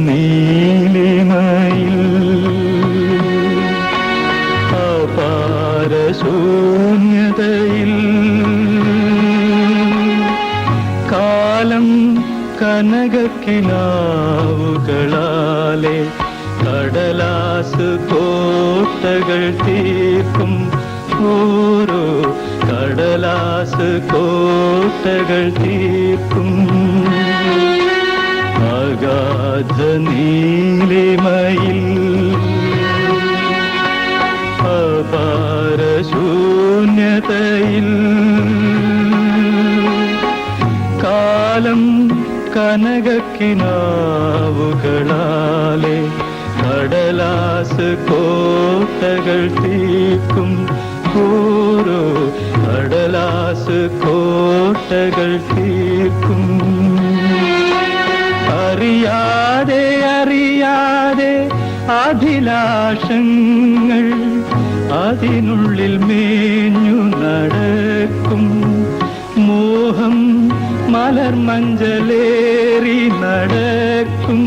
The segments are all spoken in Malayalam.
നീലിമയിൽ അപാരശൂന്യതയിൽ കാലം കനകക്കിനാവുകളാലെ കടലാസ് കോട്ടകൾ തീർക്കും ഓരോ കടലാസ് കോട്ടകൾ തീർക്കും അഗാധ നീലിമയിൽ അപാരശൂന്യതയിൽ കാലം കനകക്കിനാവുകളാലെ കടലാസ് കോട്ടകൾ തീർക്കും ഓരോ കടലാസ് കോട്ടകൾ തീർക്കും അറിയാതെ അറിയാതെ അഭിലാഷങ്ങൾ അതിനുള്ളിൽ മേഞ്ഞു നടക്കും മോഹം മലർമഞ്ചലേറി നടക്കും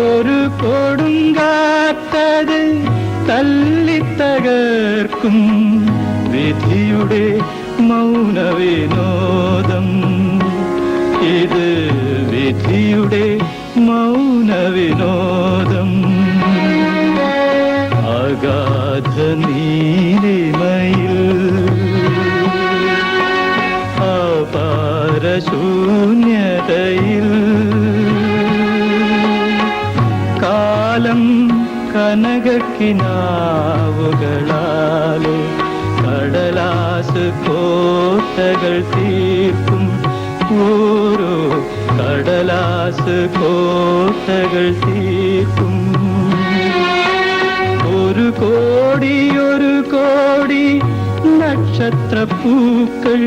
ഒരു കൊടുങ്കാറ്റത് തല്ലിത്തകർക്കും വിധിയുടെ മൗനവിനോദം ഇത് വിധിയുടെ മൗനവിനോദം അഗാധ നീലിമയിൽ അപാരശൂന്യതയിൽ കാലം കനകക്കിനാവുകളാലെ കടലാസ് കോട്ടകൾ തീർക്കും ഓരോ കടലാസ് കോട്ടകൾ തീർക്കും ഒരു കോടി നക്ഷത്രപ്പൂക്കൾ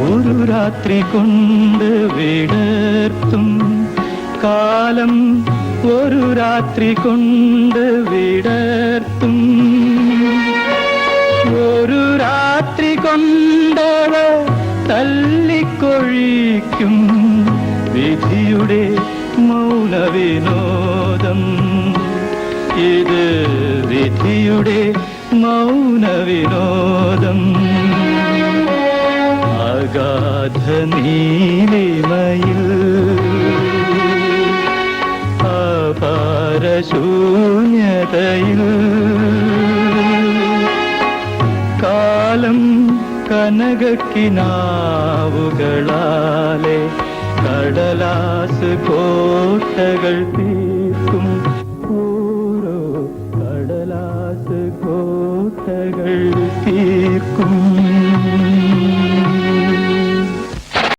ഒരു രാത്രി കൊണ്ട് വിടർത്തും കാലം ഒരു രാത്രി കൊണ്ട് വിടർത്തും ഒരു രാത്രി കൊണ്ടവ തല്ലിക്കൊഴിക്കും വിധിയുടെ മൗനവിനോദം ഇത് വിധിയുടെ മൗനവിനോദം അഗാധ നീലിമയിൽ അപാരശൂന്യതയിൽ കാലം കനകക്കിനാവുകളാലെ കടലാസ് കോട്ടകൾ തീർക്കും ഓരോ കടലാസ് കോട്ടകൾ തീർക്കും